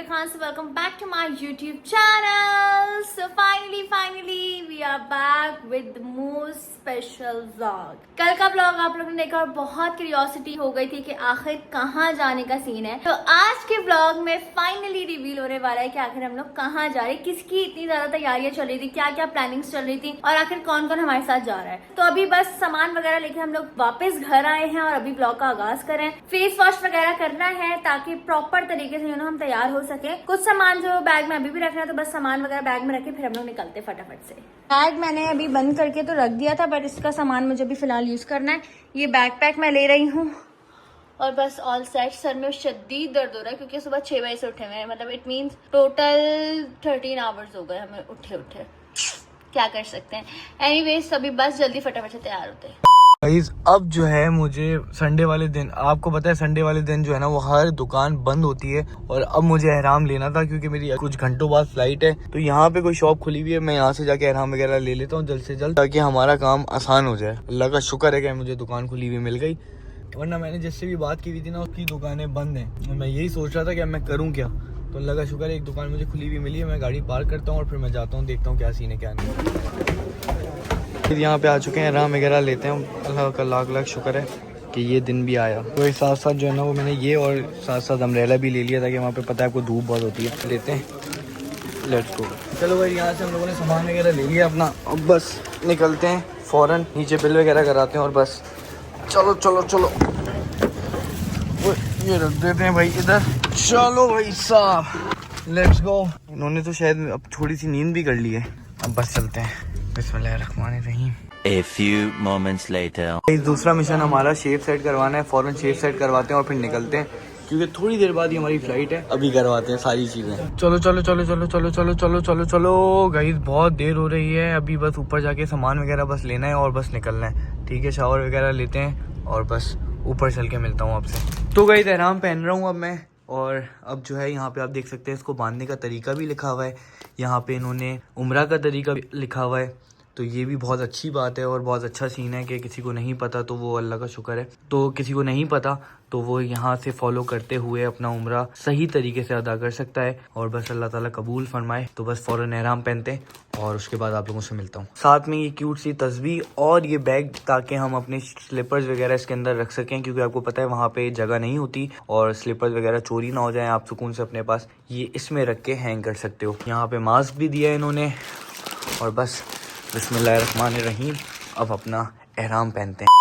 Khan. So welcome back to my YouTube channel. So finally we are back with the most special vlog. कल का vlog आप लोगों ने देखा और बहुत क्यूरियोसिटी हो गई थी कि आखिर कहाँ जाने का सीन है. तो आज के vlog में फाइनली रिवील होने वाला है कि आखिर हम लोग कहाँ जा रहे हैं, किसकी इतनी ज्यादा तैयारियां चल रही थी, क्या क्या प्लानिंग्स चल रही थी और आखिर कौन कौन हमारे साथ जा रहा है. तो अभी बस सामान वगैरह लेके हम लोग वापस घर आए हैं और अभी ब्लॉग का आगाज करें. फेस वॉश वगैरह करना है ताकि प्रॉपर तरीके से हम तैयार हो सके. कुछ सामान जो बैग में अभी भी रखना है तो बस सामान वगैरह बैग में रखे फिर हम लोग निकलते फटाफट से. बैग मैंने अभी बंद करके तो रख दिया था बट इसका सामान मुझे भी फिलहाल यूज करना है. ये बैकपैक मैं ले रही हूँ और बस ऑल सेट. सर में शदीद दर्द हो रहा है क्योंकि सुबह 6 बजे से उठे हुए हैं. मतलब इट मीन्स टोटल 13 आवर्स हो गए हमें उठे. क्या कर सकते हैं. एनीवेज अभी बस जल्दी फटाफट से तैयार होते हैं. गाइस अब जो है मुझे संडे वाले दिन, आपको पता है संडे वाले दिन जो है ना वो हर दुकान बंद होती है और अब मुझे एहराम लेना था क्योंकि मेरी कुछ घंटों बाद फ्लाइट है. तो यहाँ पे कोई शॉप खुली हुई है, मैं यहाँ से जाके एहराम वगैरह ले लेता हूँ जल्द से जल्द ताकि हमारा काम आसान हो जाए. अल्लाह का शुक्र है कि मुझे दुकान खुली हुई मिल गई, वरना मैंने जिससे भी बात की हुई थी ना उसकी दुकानें बंद हैं और मैं यही सोच रहा था कि अब मैं करूँ क्या. तो अल्लाह का शुक्र है एक दुकान मुझे खुली हुई मिली है. मैं गाड़ी पार्क करता हूँ और फिर मैं जाता हूँ, देखता हूँ क्या सीन है क्या नहीं. फिर यहाँ पे आ चुके हैं, आराम वगैरह लेते हैं. अल्लाह का लाख लाख शुक्र है कि ये दिन भी आया. तो साथ साथ जो है ना वो मैंने ये और साथ साथ अम्ब्रेला भी ले लिया था कि वहाँ पे पता है आपको धूप बहुत होती है. लेते हैं, लेट्स गो. चलो भाई यहाँ से हम लोगों ने सामान वगैरह ले लिया अपना. अब बस निकलते हैं फ़ौरन, नीचे बिल वगैरह कराते हैं और बस चलो चलो चलो ये रख देते हैं भाई इधर. चलो भाई साहब लेट्स गो. इन्होंने तो शायद अब थोड़ी सी नींद भी कर ली है. अब बस चलते हैं. बिस्मिल्लाहिर्रहमानिर्रहीम. A few moments later. इस दूसरा मिशन हमारा शेप सेट करवाना है. फौरन शेप सेट करवाते हैं और फिर निकलते हैं क्योंकि थोड़ी देर बाद ही हमारी फ्लाइट है. अभी करवाते हैं सारी चीजें. चलो चलो चलो चलो चलो चलो चलो चलो चलो गाइस बहुत देर हो रही है. अभी बस ऊपर जाके सामान वगैरह बस लेना है और बस निकलना है. ठीक है, शावर वगैरह लेते हैं और बस ऊपर चल के मिलता हूँ आपसे. तो गाइस एहराम पहन रहा हूँ अब मैं और अब जो है यहाँ पे आप देख सकते हैं इसको बांधने का तरीका भी लिखा हुआ है. यहाँ पे इन्होंने उम्रा का तरीका भी लिखा हुआ है. तो ये भी बहुत अच्छी बात है और बहुत अच्छा सीन है कि किसी को नहीं पता तो वो अल्लाह का शुक्र है. तो किसी को नहीं पता तो वो यहाँ से फॉलो करते हुए अपना उम्रा सही तरीके से अदा कर सकता है और बस अल्लाह ताला कबूल फरमाए. तो बस फ़ौरन एहराम पहनते हैं और उसके बाद आप लोगों से मिलता हूँ. साथ में ये क्यूट सी तस्वीर और ये बैग ताकि हम अपने स्लीपर्स वगैरह इसके अंदर रख सकें क्योंकि आपको पता है वहाँ पे जगह नहीं होती और स्लीपर्स वगैरह चोरी ना हो जाए. आप सुकून से अपने पास ये इसमें रख के हैंग कर सकते हो. यहाँ पे मास्क भी दिया है इन्होंने और बस बिस्मिल्लाहिर्रहमानिर्रहीम अब अपना एहराम पहनते हैं.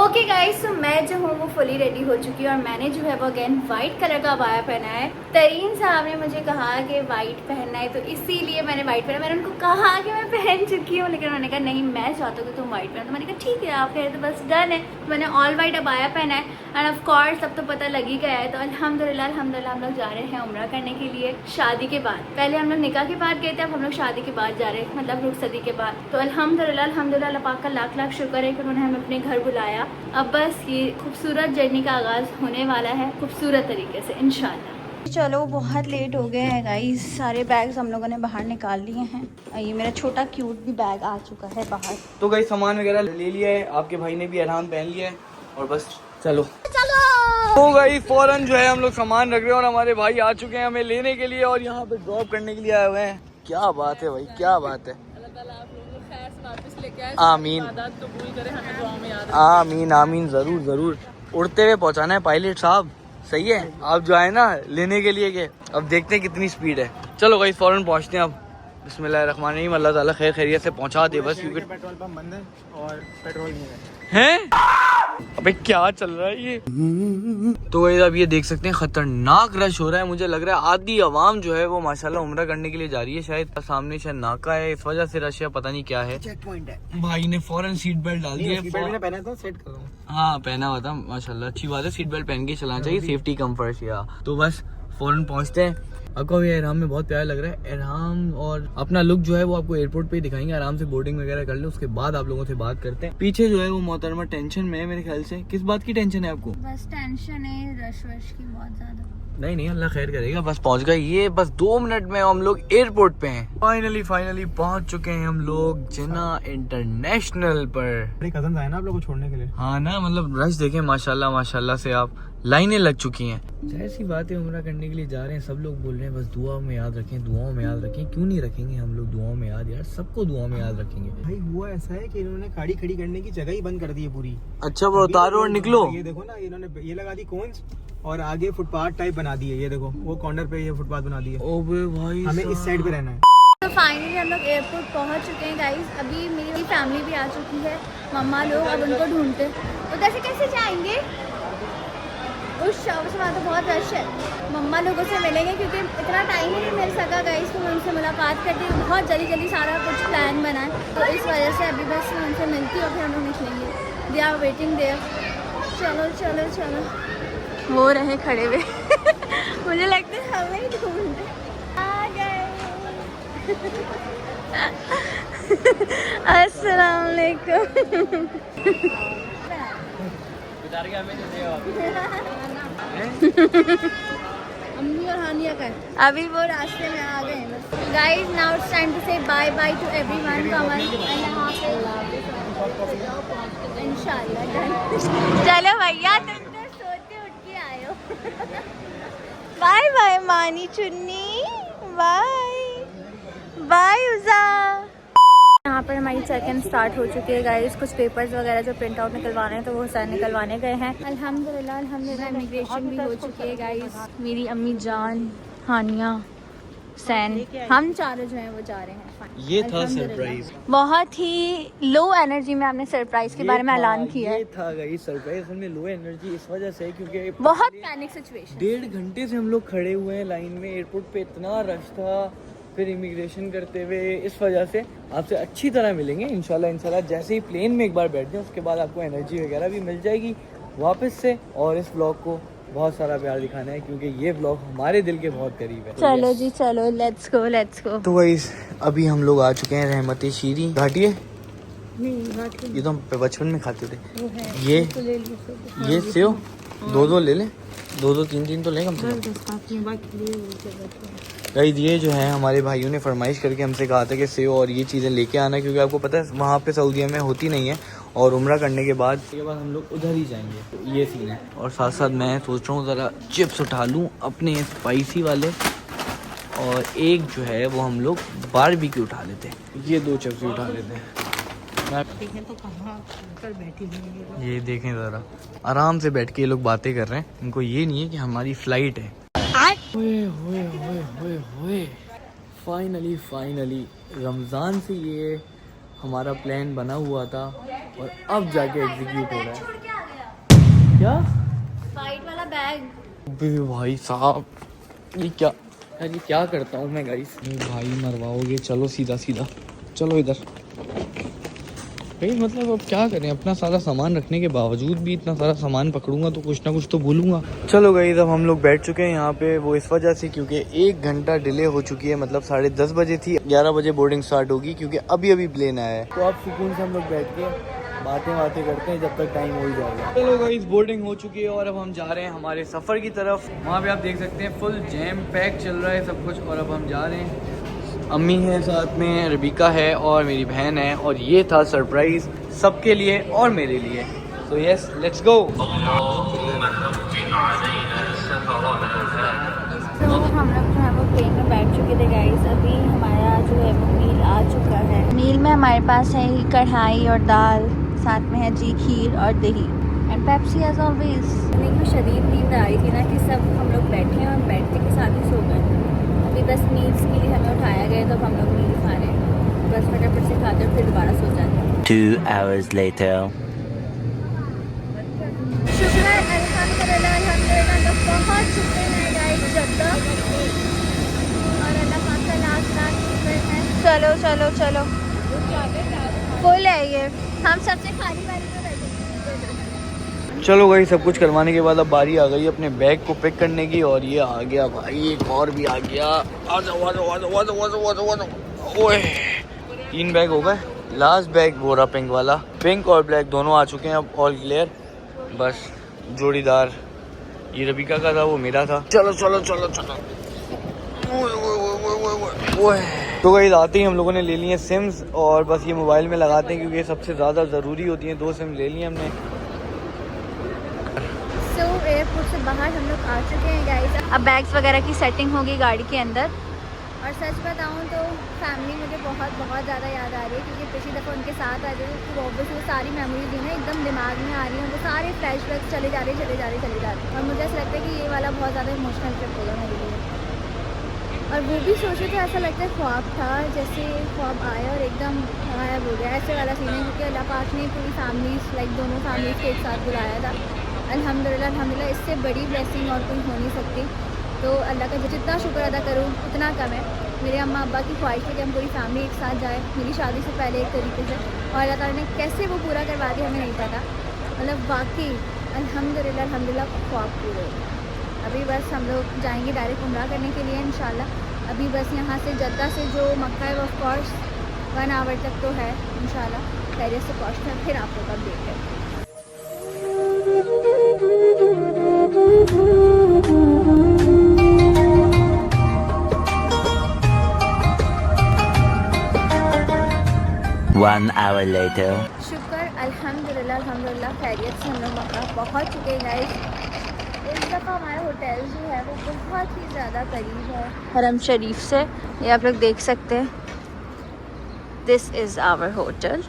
ओके गाइस, तो मैं जो हूँ वो फुली रेडी हो चुकी हूँ और मैंने जो है वो अगेन व्हाइट कलर का अबाया पहना है. तरीन साहब ने मुझे कहा कि व्हाइट पहनना है तो इसीलिए मैंने व्हाइट पहना. मैंने उनको कहा कि मैं पहन चुकी हूँ लेकिन उन्होंने कहा नहीं मैं चाहता हूँ कि तुम व्हाइट पहनो. तो मैंने कहा ठीक है आप कह रहे तो बस डन है. तो मैंने ऑल व्हाइट अबाया पहना है एंड ऑफ कोर्स सब तो पता लग ही गया है. तो अल्हम्दुलिल्लाह अल्हम्दुलिल्लाह हम लोग जा रहे हैं उम्रा करने के लिए शादी के बाद. पहले हम लोग निकाह के बाद गए थे, अब हम लोग शादी के बाद जा रहे हैं, मतलब रुखसती के बाद. तो अल्हम्दुलिल्लाह अल्हम्दुलिल्लाह अल्लाह पाक का लाख लाख शुक्र है कि उन्होंने हमें अपने घर बुलाया. अब बस ये खूबसूरत जर्नी का आगाज होने वाला है खूबसूरत तरीके से इंशाल्लाह. चलो बहुत लेट हो गए हैं गाइस. सारे बैग्स हम लोगों ने बाहर निकाल लिए हैं. ये मेरा छोटा क्यूट भी बैग आ चुका है बाहर. तो गाइस सामान वगैरह ले लिया है, आपके भाई ने भी एहराम पहन लिया है और बस चलो चलो. तो गाइस फौरन जो है हम लोग सामान रख रहे हैं और हमारे भाई आ चुके हैं हमें लेने के लिए और यहाँ पे ड्रॉप करने के लिए आए हुए हैं. क्या बात है भाई, क्या बात है. आमीन आमीन आमीन. जरूर जरूर उड़ते हुए पहुंचाना है पायलट साहब. सही है, आप जो आए ना लेने के लिए के अब देखते हैं कितनी स्पीड है. चलो गाइस फौरन पहुंचते हैं अब. बिस्मिल्लाहिर्रहमानिर्रहीम. अल्लाह ताला खैर खैरियत से पहुंचा दे बस क्योंकि पेट्रोल पंप बंद है और पेट्रोल नहीं है. अबे क्या चल रहा है ये. तो गाइस अब ये देख सकते हैं खतरनाक रश हो रहा है. मुझे लग रहा है आधी आवाम जो है वो माशाल्लाह उम्रा करने के लिए जा रही है. शायद सामने शायद नाका है इस वजह से रश है, पता नहीं क्या है. चेक पॉइंट है. भाई ने फौरन सीट बेल्ट डाल दी है. पहना था सेट कर रहा हूं. हाँ पहना हुआ था माशाल्लाह, अच्छी बात है. सीट बेल्ट पहन के चलाना चाहिए, सेफ्टी कम्फर्ट. या तो बस फौरन पहुंचते हैं. आपको ये एहराम में बहुत प्यारा लग रहा है. एहराम और अपना लुक जो है वो आपको एयरपोर्ट पे ही दिखाएंगे. आराम से बोर्डिंग वगैरह कर लो, उसके बाद आप लोगों से बात करते हैं. पीछे जो है वो मोहतरमा टेंशन में है मेरे ख्याल से. किस बात की टेंशन है आपको? बस टेंशन है रश वश की बहुत ज्यादा. नहीं अल्लाह खैर करेगा. बस पहुंच गए. ये बस 2 मिनट में हम लोग एयरपोर्ट पे हैं. फाइनली पहुंच चुके हैं हम लोग जिन्ना इंटरनेशनल पर. मेरे कजन आए ना आप लोगों को छोड़ने के लिए. हाँ ना, मतलब रश देखें माशाल्लाह माशाल्लाह से. आप लाइनें लग चुकी हैं। जाहिर सी बात है, उम्रा करने के लिए जा रहे हैं, सब लोग बोल रहे हैं बस दुआओं में याद रखें, दुआओं में याद रखें। क्यों नहीं रखेंगे हम लोग दुआओं में याद, यार सबको दुआओं में याद रखेंगे। भाई हुआ ऐसा है कि इन्होंने गाड़ी खड़ी करने की जगह ही बंद कर दी है पूरी। अच्छा वो उतारो और निकलो। ये देखो ना, इन्होंने ये लगा दी कोन्स और आगे फुटपाथ टाइप बना दी है। ये देखो वो कॉर्नर पे ये फुटपाथ बना दी है। ओबे भाई हमें इस साइड पे रहना है। तो फाइनली हम लोग एयरपोर्ट पहुंच चुके हैं गाइस। अभी मेरी फैमिली भी आ चुकी है, मम्मा लोग, अब उनको ढूंढते। उधर से कैसे जाएंगे? उस शॉप से वहाँ तो बहुत रश है। मम्मा लोगों से मिलेंगे क्योंकि इतना टाइम ही नहीं मिल सका गाइस, तो मैं उनसे मुलाकात करती हूँ। बहुत जल्दी जल्दी सारा कुछ प्लान बना है, तो इस वजह से अभी बस मैं उनसे मिलती हूँ, फिर हम लोग निकलेंगे। They are waiting there. चलो चलो चलो, वो रहे खड़े हुए। मुझे लगता है हमें ही ढूंढते आ गए। अस्सलाम वालेकुम। अम्मी और हानिया का अभी वो रास्ते में आ गए हैं। Guys now it's time to say bye bye to everyone. Come on इंशाल्लाह डन। चलो भैया, तुम तो सोते उठ के आए हो। बाय बाय मानी चुन्नी, बाय बाय उज़ा। यहाँ पर हमारी चेक-इन स्टार्ट हो चुकी है गाइस। कुछ पेपर्स वगैरह जो प्रिंट आउट निकलवाने हैं तो वो सारे निकलवाने गए हैं। अल्हम्दुलिल्लाह अल्हम्दुलिल्लाह इमिग्रेशन भी हो चुकी है गाइस। मेरी अम्मी जान, हानिया, सैन, हम चारों जो हैं वो जा रहे हैं। ये था सरप्राइज। बहुत ही लो एनर्जी में आपने सरप्राइज के बारे में ऐलान किया है। ये था गाइस सरप्राइज। हमने लो एनर्जी इस वजह से क्योंकि बहुत पैनिक सिचुएशन। 1.5 घंटे से हम लोग खड़े हुए हैं लाइन में। एयरपोर्ट पे इतना रश था, फिर इमिग्रेशन करते हुए, इस वजह से आपसे अच्छी तरह मिलेंगे इंशाल्लाह। इंशाल्लाह जैसे ही प्लेन में एक बार बैठ जाए उसके बाद आपको एनर्जी वगैरह भी मिल जाएगी वापस से। और इस ब्लॉग को बहुत सारा प्यार दिखाना है क्योंकि ये ब्लॉग हमारे दिल के बहुत करीब है। चलो जी चलो, लेट्स गो लेट्स गो। तो गाइस अभी हम लोग आ चुके हैं रहमती शीरी घाटी है। ये तो हम बचपन में खाते थे। ये सेव 2-2 ले लें, 2-2 3-3 तो लें कम से कम। गाइस ये जो है हमारे भाइयों ने फरमाइश करके हमसे कहा था कि सेव और ये चीज़ें लेके आना, क्योंकि आपको पता है वहाँ पे सऊदीया में होती नहीं है और उम्रा करने के बाद हम लोग उधर ही जाएंगे। तो ये सीन है। और साथ साथ मैं सोच रहा हूँ ज़रा चिप्स उठा लूँ अपने स्पाइसी वाले, और एक जो है वो हम लोग बारबेक्यू उठा लेते हैं। ये 2 चिप्स उठा लेते हैं। तो कहाँ पर बैठी हुई है। ये देखें ज़रा आराम से बैठ के ये लोग बातें कर रहे हैं। इनको ये नहीं है कि हमारी फ्लाइट है। फाइनली रमज़ान से ये हमारा प्लान बना हुआ था और अब जाके एग्जीक्यूट हो रहा है। क्या फाइट वाला बैग। बे भाई साहब ये क्या यार, ये क्या करता हूँ मैं गाइस। भाई मरवाओगे, चलो सीधा सीधा चलो इधर। भाई मतलब अब क्या करें, अपना सारा सामान रखने के बावजूद भी इतना सारा सामान पकड़ूंगा तो कुछ ना कुछ तो भूलूंगा। चलो गाइस अब हम लोग बैठ चुके हैं यहाँ पे, वो इस वजह से क्योंकि 1 घंटा डिले हो चुकी है। मतलब 10:30 बजे थी, 11 बजे बोर्डिंग स्टार्ट होगी क्योंकि अभी अभी प्लेन आया है। तो अब सुकून से हम लोग बैठ के बातें करते हैं जब तक टाइम हो ही जाएगा। चलो गाइस बोर्डिंग हो चुकी है और अब हम जा रहे हैं हमारे सफ़र की तरफ। वहाँ पे आप देख सकते हैं फुल जैम पैक चल रहा है सब कुछ, और अब हम जा रहे हैं। अम्मी है साथ में, रबीका है और मेरी बहन है, और ये था सरप्राइज सबके लिए और मेरे लिए। So yes let's go. तो हम लोग जो है वो प्लेन में बैठ चुके थे गाइस। अभी हमारा जो है वो मील आ चुका है। मील में हमारे पास है कढ़ाई और दाल, साथ में है जी खीर और दही एंड पेप्सी एज ऑलवेज। लेकिन शदीद नींद आ रही थी ना कि सब हम लोग बैठे और बैठते के साथ ही सो गए। अभी बस मील्स के लिए हमें उठाया गया तो हम लोग मील खा रहे हैं। बस फटाफट से खाते और फिर दोबारा सो जाते हैं। 2 hours later. शुक्र है अल्हम्दुलिल्लाह अल्हम्दुलिल्लाह पहुंच चुके हैं गाइस जद्दा, और अल्लाह पाक का लाख शुक्र है। चलो चलो चलो, फुल है ये, हम सबसे खाली वाली में बैठे। चलो गाइस सब कुछ करवाने के बाद अब बारी आ गई अपने बैग को पिक करने की, और ये आ गया भाई, एक और भी आ गया। आ जाओ। ओए 3 बैग हो गए। लास्ट बैग वो रहा पिंक वाला, पिंक और ब्लैक दोनों आ चुके हैं अब ऑल क्लियर। बस जोड़ीदार ये रबीका का था, वो मेरा था। चलो चलो चलो चलो। ओए तो गाइस आते ही हम लोगों ने ले लिए सिम्स, और बस ये मोबाइल में लगाते हैं क्योंकि ये सबसे ज़्यादा ज़रूरी होती हैं। 2 सिम ले लिए हमने। तो एयरपोर्ट से बाहर हम लोग आ चुके हैं गाइस। अब बैग्स वगैरह की सेटिंग होगी गाड़ी के अंदर। और सच बताऊं तो फैमिली मुझे बहुत बहुत ज़्यादा याद आ रही है, क्योंकि पिछली दफ़ा उनके साथ आ रही थी, तो ऑब्वियसली वो सारी मेमोरीज जो है एकदम दिमाग में आ रही हैं, वो सारे फ्लैशबैक्स चले जा रहे। और मुझे ऐसा लगता है कि ये वाला बहुत ज़्यादा इमोशनल ट्रिप होगा मेरे लिए। और वो भी सोचे तो ऐसा लगता है ख्वाब था, जैसे ख्वाब आया और एकदम गायब हो गया, ऐसे वाला सीन है। क्योंकि अल्लाह पाक ने पूरी फैमिलीज लाइक दोनों फैमिलीज़ को एक साथ बुलाया था। अल्हम्दुलिल्लाह इससे बड़ी ब्लेसिंग और कोई हो नहीं सकती। तो अल्लाह का जितना शुक्र अदा करूँ उतना कम है। मेरे अम्मा अब्बा की ख्वाहिश है कि हम पूरी फैमिली एक साथ जाए, मेरी शादी से पहले एक तरीके से, और अल्लाह ताला ने कैसे वो पूरा करवा दिया हमें नहीं पता। मतलब वाकई अल्हम्दुलिल्लाह ख्वाब पूरे हो गए। अभी बस हम लोग जाएंगे डायरेक्ट उम्रा करने के लिए इंशाल्लाह। अभी बस यहाँ से जद्दा से जो मक्का है ऑफ कोर्स 1 आवर तक तो है इंशाल्लाह, खैरियत से पहुँचते हैं, फिर आप लोग अब देखते हैं। 1 hour later. शुक्र अल्हम्दुलिल्लाह खैरियत से हम लोग मक्का पहुँच चुके हैं गाइस। इस दफ़ा हमारा होटल जो है वो बहुत ही ज़्यादा करीब है हरम शरीफ से, ये आप लोग देख सकते हैं। This is our hotel.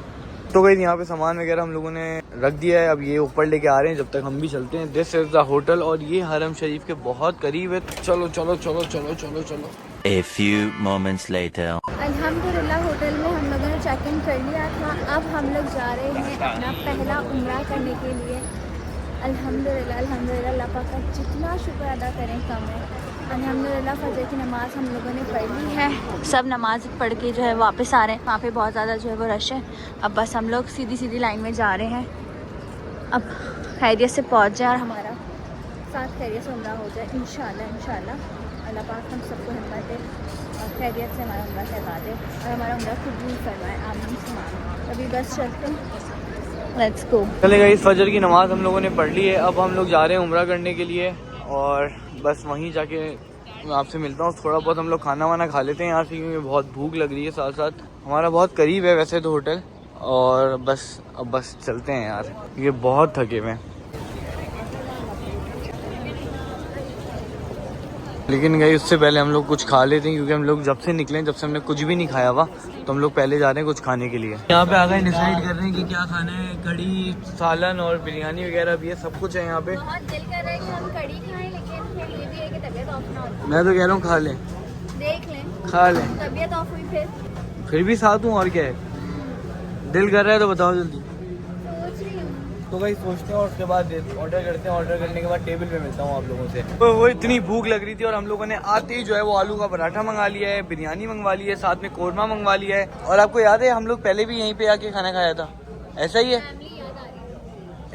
तो गई यहाँ पे सामान वगैरह हम लोगों ने रख दिया है, अब ये ऊपर लेके आ रहे हैं, जब तक हम भी चलते हैं। दिस इज द होटल और ये हरम शरीफ के बहुत करीब है। चलो चलो चलो चलो चलो चलो। A few moments later. अल्हम्दुलिल्लाह होटल में हम लोगों ने चेक इन कर लिया था। अब हम लोग जा रहे हैं अपना पहला उम्रा करने के लिए। अल्हम्दुलिल्लाह अल्लाह पाक का जितना शुक्र अदा करें कम है। अल्हम्दुलिल्लाह फजर की नमाज़ हम लोगों ने पढ़ ली है, सब नमाज पढ़ के जो है वापस आ रहे हैं। वहाँ पे बहुत ज़्यादा जो है वो रश है। अब बस हम लोग सीधी लाइन में जा रहे हैं। अब खैरियत से पहुँच जाए और हमारा साथ खैरियत से उम्रा हो जाए इंशाल्लाह। अल्लाह पाक हम सबको हिम्मत दे और खैरियत से हमारा उम्रा करवा दे और हमारा उम्रा कबूल करवाए, आमीन सुभान। अभी बस चलते हैं, लेट्स गो। चलेगा, इस फजर की नमाज़ हम लोगों ने पढ़ ली है। अब हम लोग जा रहे हैं उम्रा करने के लिए और बस वहीं जाके मैं आपसे मिलता हूँ। थोड़ा बहुत हम लोग खाना वाना खा लेते हैं यहाँ से, क्योंकि बहुत भूख लग रही है। साथ साथ हमारा बहुत करीब है वैसे तो होटल, और अब बस चलते हैं यार, ये बहुत थके हुए हैं। लेकिन गई उससे पहले हम लोग कुछ खा लेते हैं, क्योंकि हम लोग जब से निकले, जब से हमने कुछ भी नहीं खाया हुआ, तो हम लोग पहले जा रहे हैं कुछ खाने के लिए। यहाँ पे आ गए, डिसाइड कर रहे हैं कि क्या खाना है। कढ़ी, सालन और बिरयानी वगैरह भी है, सब कुछ है यहाँ पे। बहुत दिल कर रहा है कि हम कढ़ी खाएं, लेकिन फिर ये भी है कि तबीयत ऑफ ना हो। मैं तो कह रहा हूँ खा लें, देख लें, खा लें। तबीयत ऑफ हुई फिर भी साथ हूँ, और क्या है। दिल कर रहा है तो बताओ जल्दी। सोच रही हूँ। तो भाई सोचते हैं और उसके बाद ऑर्डर करते हैं। ऑर्डर करने के बाद टेबल पे मिलता हूँ आप लोगों से। तो वो इतनी भूख लग रही थी और हम लोगों ने आते ही जो है वो आलू का पराठा मंगा लिया है, बिरयानी मंगवा ली है, साथ में कोरमा मंगवा लिया है। और आपको याद है हम लोग पहले भी यहीं पे आके खाना खाया था, ऐसा ही है।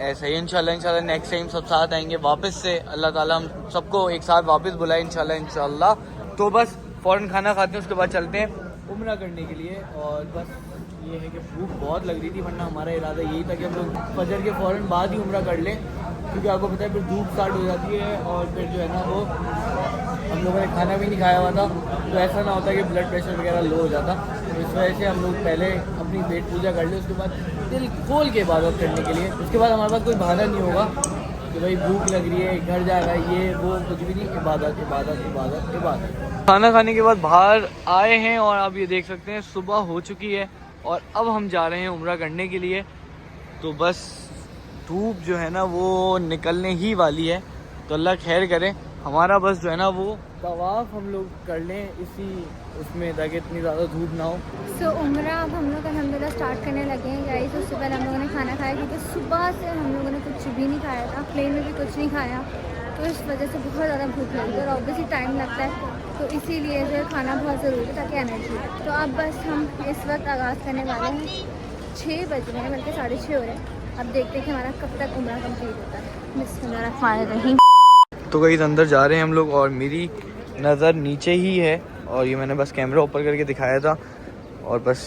ऐसा ही इंशाल्लाह नेक्स्ट टाइम सब साथ आएंगे वापस से। अल्लाह ताला हम सबको एक साथ वापस बुलाए इंशाल्लाह। तो बस फौरन खाना खाते हैं, उसके बाद चलते हैं उम्रा करने के लिए। और बस ये है कि भूख बहुत लग रही थी, वरना हमारा इरादा यही था कि हम लोग फजर के फ़ौरन बाद ही उम्रा कर लें, क्योंकि आपको पता है फिर धूप स्टार्ट हो जाती है और फिर जो है ना वो हम लोगों ने खाना भी नहीं खाया हुआ था, तो ऐसा ना होता कि ब्लड प्रेशर वगैरह लो हो जाता। तो इस वजह से हम लोग पहले अपनी पेट पूजा कर ले, उसके बाद दिल खोल के इबादत करने के लिए। उसके बाद हमारे पास कोई बहाना नहीं होगा कि भाई भूख लग रही है, घर जा रहा है, ये वो कुछ भी नहीं। इबादत इबादत इबादत इबादत। खाना खाने के बाद बाहर आए हैं और आप ये देख सकते हैं सुबह हो चुकी है और अब हम जा रहे हैं उम्रा करने के लिए। तो बस धूप जो है ना वो निकलने ही वाली है, तो अल्लाह खैर करे। हमारा बस जो है ना वो तवाफ हम लोग कर लें इसी उसमें, ताकि इतनी ज़्यादा धूप ना हो। सो उम्रा अब हम लोग अल्हम्दुलिल्लाह स्टार्ट करने लगे हैं गाइस। उससे पहले हम लोगों ने खाना खाया, क्योंकि सुबह से हम लोगों ने कुछ भी नहीं खाया था, प्लेन में भी कुछ नहीं खाया, तो इस वजह से बहुत ज़्यादा भूख लगी और ऑब्वियसली टाइम लगता है, तो इसीलिए जो है खाना बहुत ज़रूरी है ताकि एनर्जी हो। तो अब बस हम इस वक्त आगाज़ करने वाले हैं, 6 बज रहे हैं, बल्कि 6:30 हो रहे हैं। अब देखते हैं कि हमारा कब तक उम्रा कंप्लीट होता है। बिस्मिल्लाहिर्रहमानिर्रहीम। तो कहीं अंदर जा रहे हैं हम लोग और मेरी नज़र नीचे ही है, और ये मैंने बस कैमरा ऊपर करके दिखाया था, और बस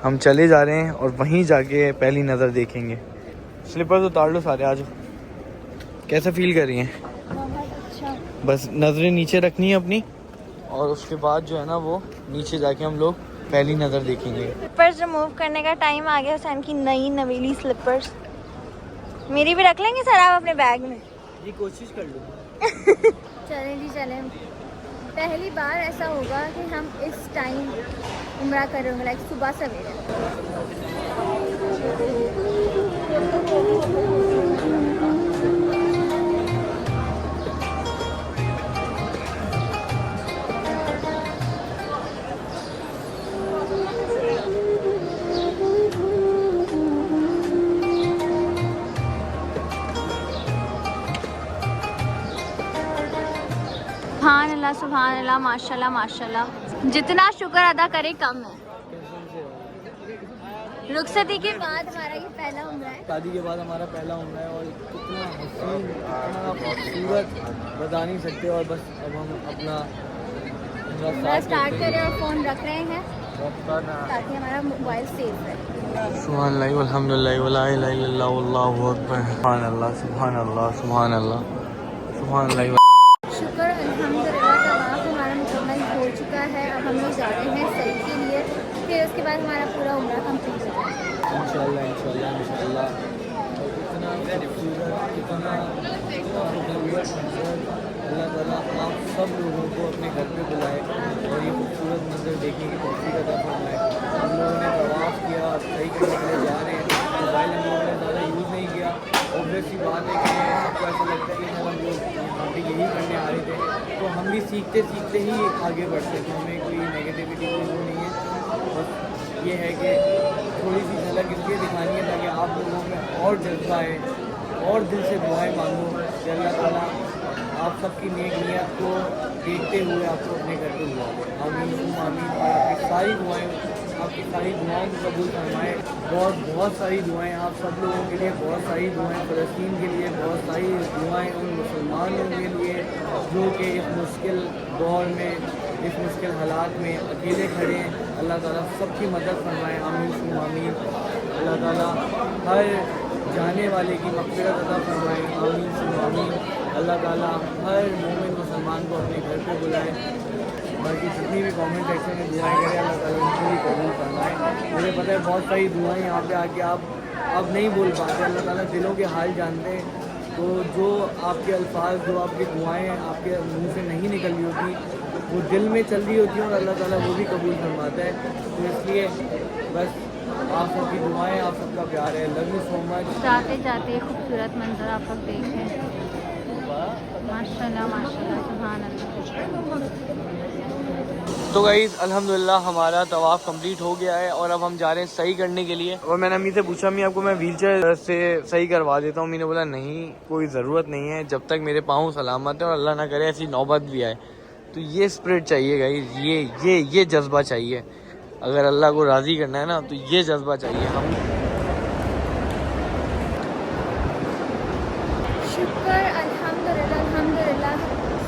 हम चले जा रहे हैं और वहीं जाके पहली नज़र देखेंगे। स्लीपर्स उतार लो सारे, आज कैसा फील कर रही हैं? बहुत अच्छा। बस नज़रें नीचे रखनी है अपनी, और उसके बाद जो है ना वो नीचे जाके हम लोग पहली नज़र देखेंगे। स्लीपर्स रिमूव करने का टाइम आ गया। हुसैन की नई नवेली स्लीपर्स, मेरी भी रख लेंगे सर आप अपने बैग में? ये कोशिश कर लो। चलें जी चलें। पहली बार ऐसा होगा कि हम इस टाइम उम्रा कर रहे होंगे, लाइक सुबह सवेरे। सुभान अल्लाह माशाल्लाह माशाल्लाह। जितना शुक्र अदा करे कम है। रुखसती के बाद हमारा ये पहला उम्रा है। शादी के बाद हमारा पहला उम्र है और कितना हसीन, कितना खूबसूरत बता नहीं सकते। और बस अब हम अपना उम्रा स्टार्ट करें और फ़ोन रख रहे हैं ताकि हमारा मोबाइल सेफ रहे। सुभान अल्लाह वल्हम्दुलिल्लाह वला इलाहा इल्लल्लाह वल्लाहु अकबर। सुभान अल्लाह सुभान अल्लाह सुभान अल्लाह सुभान अल्लाह। शुक्र अल्हम्दुलिल्लाह तवाफ हमारा मुकम्मल हो चुका है। अब हम लोग जा रहे हैं सही के लिए, फिर उसके बाद हमारा पूरा उम्रा कंप्लीट हो जाएगा इंशाअल्लाह इंशाअल्लाह इंशाअल्लाह। इतना खूबसूरत, इतना खूबसूरत मंजर अल्लाह ताला आप सब लोगों को अपने घर पे बुलाए और ये खूबसूरत मंजर देखने की तौफीक अता फरमाए। हम लोगों ने तवाफ किया, सही करने के लिए जा रहे हैं। मोबाइल हम लोगों ने ज़्यादा यूज़ नहीं किया। ऑब्वियस सी बात है कि सबको ऐसा लगता है कि हम लोग यहाँ पे यही करने आ रहे थे, तो हम भी सीखते सीखते ही आगे बढ़ते हैं। तो हमें कोई नेगेटिविटी कोई वो नहीं है। बस ये है कि थोड़ी सी झलक इसलिए दिखानी है ताकि आप लोगों में और जज्बा आए और दिल से दुआएं मांगो कि अल्लाह ताला आप सबकी नेक नियत को देखते हुए आपको अपने घर पे बुलाए। आमीन आमीन। और आपकी सारी दुआएं, आपकी सारी दुआओं को कबूल फरमाए। बहुत सारी दुआएं आप सब लोगों के लिए, बहुत सारी दुआएं फ़लस्तीन के लिए, बहुत सारी दुआएं उन मुसलमानों के लिए जो कि इस मुश्किल दौर में, इस मुश्किल हालात में अकेले खड़े हैं। अल्लाह ताला सबकी मदद फरमाए। आमीन आमीन। अल्लाह ताला हर जाने वाले की मग़फ़िरत अता फरमाए। आमीन आमीन। अल्लाह ताला हर मोमिन मुसलमान को अपने घर पे बुलाए। बाकी जितनी भी कमेंट सेक्शन में दुआएं करें अल्लाह ताला उनको भी कबूल फरमाए। मुझे पता है बहुत सारी दुआएं यहाँ पे आके आप अब नहीं बोल पाते। अल्लाह ताला दिलों के हाल जानते हैं। तो जो आपके अल्फाज, जो आपकी दुआएं आपके मुंह से नहीं निकल रही होती, वो दिल में चल रही होती हैं और अल्लाह ताला वो भी कबूल फरमाता है। तो इसलिए बस आप सबकी दुआएं, आप सबका प्यार है। Love you so much. जाते जाते खूबसूरत मंजर आप लोग देखें, माशाल्लाह माशाल्लाह सुभान अल्लाह। तो गाइस अल्हम्दुलिल्लाह हमारा तवाफ़ कंप्लीट हो गया है और अब हम जा रहे हैं सही करने के लिए। और मैंने अम्मी से पूछा, अम्मी आपको मैं व्हीलचेयर से सही करवा देता हूँ। अम्मी ने बोला नहीं, कोई ज़रूरत नहीं है, जब तक मेरे पाँव सलामत है और अल्लाह ना करे ऐसी नौबत भी आए। तो ये स्पिरिट चाहिए गाइस, ये जज्बा चाहिए। अगर अल्लाह को राज़ी करना है ना तो ये जज्बा चाहिए। हम शुक्र अल्हम्दुलिल्लाह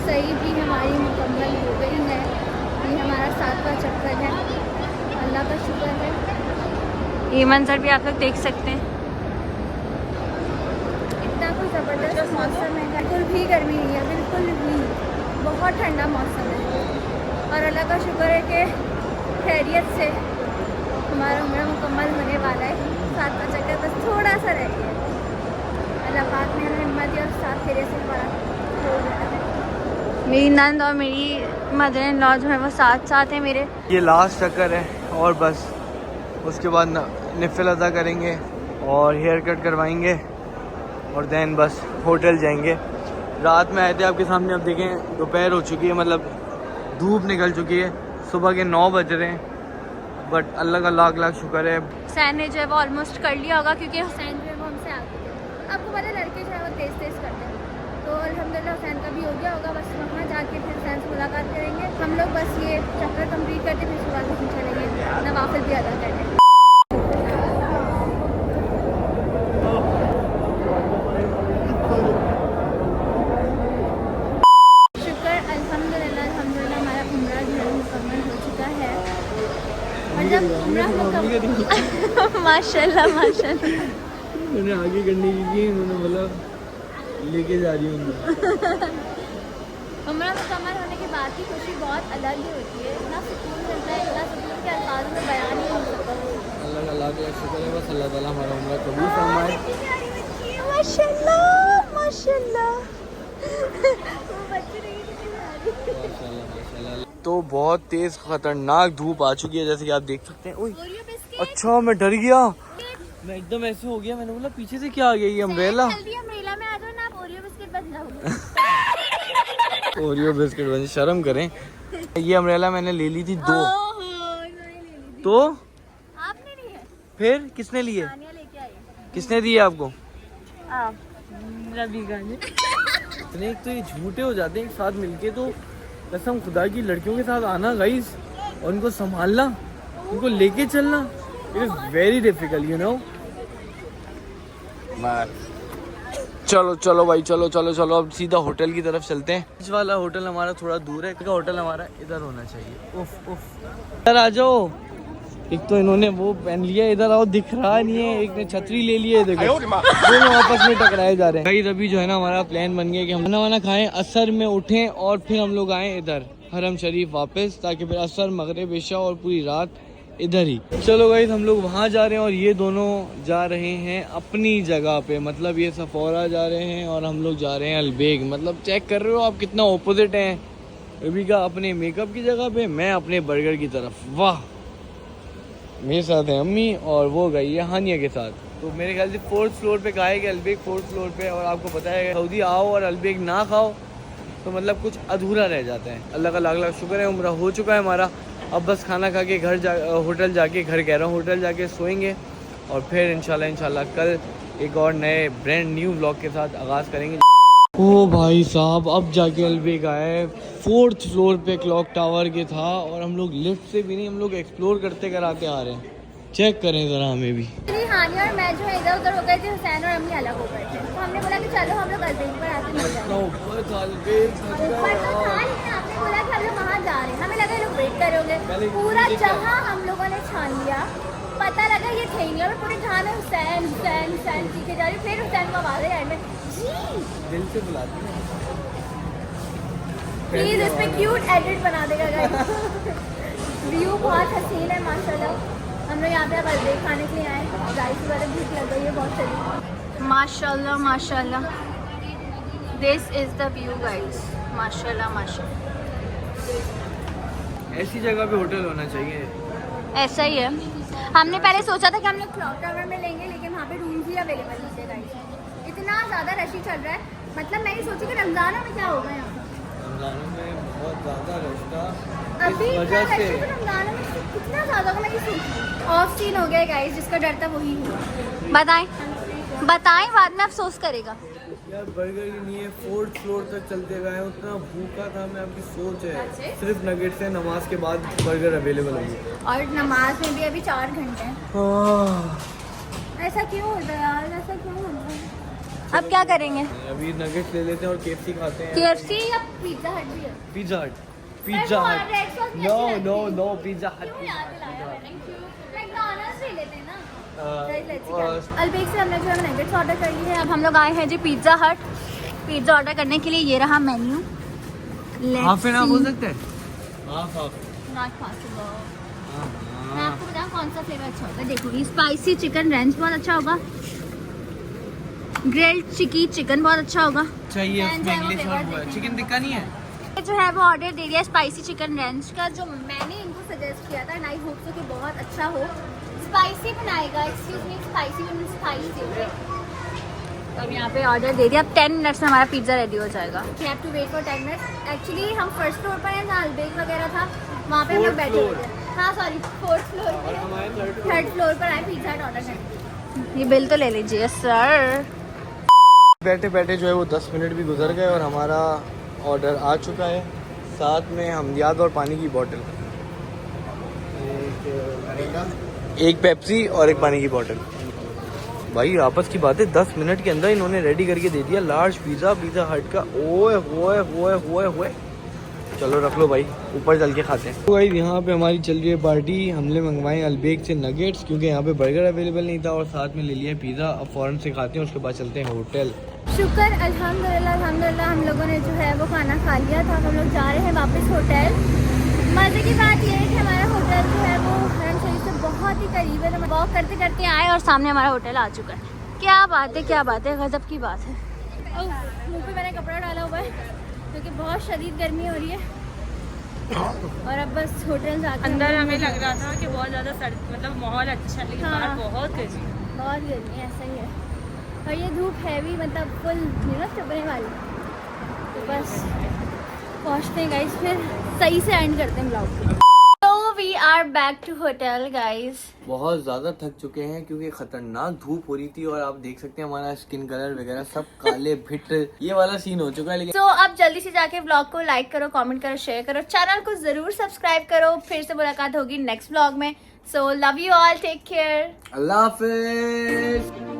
सही भी हमारी मुकम्मल हो गई है। ये हमारा 7वां चक्कर है। अल्लाह का शुक्र है। ये मंजर भी आप लोग देख सकते हैं। इतना कोई ज़बरदस्त मौसम है, बिल्कुल भी गर्मी नहीं है, बिल्कुल भी। बहुत ठंडा मौसम है और अल्लाह का शुक्र है कि खैरियत से हमारा उम्र मुकम्मल होने वाला है। 7वां चक्कर बस थोड़ा सा रह गया। अल्लाह पाक ने हमें हिम्मत दी और 7 फेरे से हमारा हो गया है। मेरी नंद और मेरी मदर इन लॉ जो है वो साथ साथ हैं मेरे। ये लास्ट चक्कर है और बस उसके बाद निफिल अदा करेंगे और हेयर कट करवाएंगे और देन बस होटल जाएंगे। रात में आए थे आपके सामने, अब देखें दोपहर हो चुकी है, मतलब धूप निकल चुकी है। सुबह के 9 बज रहे हैं, बट अल्लाह का लाख लाख शुक्र है। हुसैन ने जो है वो ऑलमोस्ट कर लिया होगा क्योंकि हुसैन जो है वो हमसे आगे थे। आपको पता है लड़के जो है वो तेज़ तेज़ करते हैं, तो अल्हम्दुलिल्लाह हुसैन का भी हो गया होगा। बस वहाँ जाके फिर हुसैन से मुलाकात करेंगे हम लोग। बस ये चक्कर कंप्लीट करते फिर उसके बाद हम चलेंगे नवाफिल भी अदा करने। शुक्र अल्हम्दुलिल्लाह हमारा उम्रा जो है मुकम्मल हो चुका है। और जब उम्रा मुकम्मल माशाल्लाह माशाल्लाह मैंने आगे करने की, उन्होंने बोला लेके जा रही हूँ। उम्रा मुकम्मल होने के बाद की खुशी बहुत अलग ही होती है। इतना सुकून मिलता है, इतना सुकून के अल्फाज में बयान नहीं हो सकता। अल्लाह का लाख लाख शुक्र है। बस अल्लाह ताला हमारा उम्रा कबूल फरमाए। माशाल्लाह माशाल्लाह तो बहुत तेज खतरनाक धूप आ चुकी है, जैसे कि आप देख सकते हैं। ओए ओरियो बिस्किट। अच्छा, मैं डर गया, मैं एकदम ऐसे हो गया, मैंने बोला पीछे से क्या आ गया ये अम्ब्रेला। जल्दी अम्ब्रेला में आ जाओ ना, आप ओरियो बिस्किट बन जाओगे। ओरियो बिस्किट बन, शर्म करें। ये अम्ब्रेला मैंने ले ली थी 2। तो आपने ली है? फिर किसने लिए? तानिया लेके आई है। किसने दिए आपको? आप। रबीका ने। इतने एक तो ये झूठे हो जाते हैं एक साथ मिलके, तो कसम खुदा की लड़कियों के साथ आना गाइस और उनको संभालना, उनको लेके चलना, it is very difficult, you know. चलो चलो भाई, चलो चलो चलो, अब सीधा होटल की तरफ चलते हैं। बीच वाला होटल हमारा थोड़ा दूर है, होटल हमारा इधर होना चाहिए। उफ उफ, इधर आ जाओ। एक तो इन्होंने वो पहन लिया, इधर आओ, दिख रहा नहीं है। एक ने छतरी ले ली है, देखो दोनों आपस में टकराए जा रहे हैं। भाई अभी जो है ना हमारा प्लान बन गया कि हम खाना वाना खाएं, असर में उठें और फिर हम लोग आए इधर हरम शरीफ वापस, ताकि फिर असर मगरिब इशा और पूरी रात इधर ही। चलो गाइस, हम लोग वहाँ जा रहे हैं और ये दोनों जा रहे हैं अपनी जगह पे, मतलब ये सफोरा जा रहे हैं और हम लोग जा रहे हैं अलबेग। मतलब चेक कर रहे हो आप कितना ऑपोजिट है। रबीका अपने मेकअप की जगह पे, मैं अपने बर्गर की तरफ। वाह, मेरे साथ है अम्मी और वो गई है हानिया के साथ। तो मेरे ख्याल से 4th फ्लोर पे खाएगा अलबेग, 4th फ्लोर पे। और आपको पता है सऊदी आओ और अलबेग ना खाओ तो मतलब कुछ अधूरा रह जाता है। अल्लाह का लाख लाख शुक्र है, उम्रा हो चुका है हमारा। अब बस खाना खा के होटल जाके, घर कह रहा हूँ, होटल जाके सोएंगे और फिर इंशाल्लाह कल एक और नए ब्रांड न्यू व्लॉग के साथ आगाज़ करेंगे। ओ भाई साहब, अब जाके अलबेग आए। 4th फ्लोर पे क्लॉक टावर के था और हम लोग लिफ्ट से भी नहीं, हम लोग एक्सप्लोर करते कराते आ रहे हैं। चेक करें ज़रा हमें भी। हानिया और मैं जो है इधर उधर हो गए थे, हुसैन और अम्मी अलग हो गए थे, तो हमने बोला कि चलो हम लोग अलबेग पर आके मिल जाएंगे। ऊपर तो था, लेकिन आपने बोला कि हम लोग वहाँ जा रहे हैं, हमें लगा ये लोग वेट करोगे। पूरा जहाँ हम लोगों ने छान लिया, पता लगा ये थे नहीं, और पूरे जहाँ में हुसैन हुसैन हुसैन सीखे जा रही। फिर हुसैन को आवाज़ आई में, जी दिल से बुलाती हैं। प्लीज इस पे क्यूट एडिट बना देगा गाइस। व्यू बहुत हसीन है माशाल्लाह। हम लोग यहाँ पे अब अलबेग खाने के लिए आए, जाहिर सी बात है भूख लग गई है बहुत सारी। माशाल्लाह माशाल्लाह, this is the view guys, माशाल्लाह माशाल्लाह। ऐसी जगह पे होटल होना चाहिए। ऐसा ही है। हमने पहले सोचा था कि हम लोग क्लॉक टावर में लेंगे, लेकिन वहाँ पे रूम्स ही अवेलेबल नहीं थे गाइस। इतना ज़्यादा रश चल रहा है, मतलब मैं ये सोची कि रमज़ान में क्या होगा यहाँ पे। रमज़ान में बहुत ज़्यादा रश था, अभी इस इतना वजह रश से। है तो रमज़ान में कितना ज़्यादा होगा मैं ये सोची। ऑफ सीन हो गया गाइस, जिसका डर था वही हुआ। बताएं बाद में अफसोस करेगा। यार बर्गर ही नहीं है, 4th फ्लोर तक चलते गए, उतना भूखा था मैं। आपकी सोच है सिर्फ नगेट से नमाज के बाद बर्गर अवेलेबल होगी, और नमाज में भी अभी 4 घंटे हैं। ऐसा क्यों होता है यार, ऐसा क्यों होता है? अब क्या करेंगे? अभी नगेट्स ले लेते हैं और केएफसी खाते हैं। KFC या पिज्जा हट भी है? पिज्जा हट, पिज्जा हट, नो नो नो, पिज्जा हट। मैकडॉनल्ड्स ले लेते हैं ना। अलबेग से हमने जो है नगेट्स ऑर्डर कर लिए हैं। अब हम लोग आए हैं जी पिज्जा हट। पिज्जा ऑर्डर करने के लिए ये रहा मेन्यू। हाफ एंड हाफ हो सकता है, हाफ हाफ। Not possible. मैं आपको बताऊं कौन सा फ्लेवर अच्छा होगा। देखो ये स्पाइसी चिकन रेंच बहुत अच्छा होगा, ग्रिल्ड चिकी चिकन बहुत अच्छा होगा। चाहिए And उसमें जो है वो इंग्लिश flavors और वो है। देखेंगे। चिकन टिक्का नहीं है। ये जो है वो ऑर्डर दे दिया स्पाइसी चिकन रेंच का, जो मैंने इनको सजेस्ट किया था, एंड आई होप सो कि बहुत अच्छा हो। स्पाइसी बनाएगा, एक्सक्यूज मी, स्पाइसी स्पाइसी। अब यहाँ पे ऑर्डर दे दिया। अब 10 मिनट्स में हमारा पिज्ज़ा रेडी हो जाएगा। We have to wait for 10 minutes. Actually हम फर्स्ट फ्लोर पर हैं, जहाँ अलबेग वगैरह था, वहाँ पे हम लोग बैठे हुए थे। हाँ सॉरी, 4th फ्लोर पर, 3rd फ्लोर पर आए पिज्जा हट ऑर्डर करने। ये बिल तो ले लीजिए सर। बैठे बैठे जो है वो 10 मिनट भी गुजर गए और हमारा ऑर्डर आ चुका है। साथ में हमदियाद और पानी की बोतल, एक पेप्सी और एक पानी की बोतल। भाई आपस की बात है, 10 मिनट के अंदर इन्होंने रेडी करके दे दिया लार्ज पिज़्ज़ा पिज़्ज़ा हट का। ओए होए होए होए होए, चलो रख लो भाई, ऊपर चल के खाते हैं। तो भाई यहाँ पे हमारी चल रही है पार्टी। हमने मंगवाए अलबेग से नगेट्स, क्योंकि यहाँ पे बर्गर अवेलेबल नहीं था, और साथ में ले लिया पिज़्ज़ा। अब फ़ौरन से खाते हैं, उसके बाद चलते हैं होटल। शुक्र अल्हम्दुलिल्लाह अल्हम्दुलिल्लाह, हम लोगों ने जो है वो खाना खा लिया था। हम लोग जा रहे हैं वापस होटल। मज़े की बात ये है कि हमारा होटल जो है वो हरम शरीफ से बहुत ही करीब है। तो वॉक करते करते आए और सामने हमारा होटल आ चुका है। क्या बात है, क्या बात है, गजब की बात है। मुंह पे मैंने कपड़ा डाला हुआ है क्योंकि बहुत शदीद गर्मी हो रही है। और अब बस होटल जाके अंदर हमें लग रहा था कि बहुत ज़्यादा मतलब माहौल अच्छा है, लेकिन हाँ। बाहर बहुत गर्मी है। बहुत गर्मी है, ऐसा ही है। और ये धूप हैवी मतलब फुल चुभने वाली। तो बस पहुँचते हैं गाइस, फिर सही से एंड करते हैं ब्लॉग। तो we are back to hotel guys. बहुत ज्यादा थक चुके हैं क्योंकि खतरनाक धूप हो रही थी और आप देख सकते हैं हमारा स्किन कलर वगैरह सब काले भिट ये वाला सीन हो चुका है। लेकिन तो अब जल्दी से जाके व्लॉग को लाइक करो, कमेंट करो, शेयर करो, चैनल को जरूर सब्सक्राइब करो। फिर से मुलाकात होगी नेक्स्ट व्लॉग में। So love you all, take care. अल्लाह हाफिज।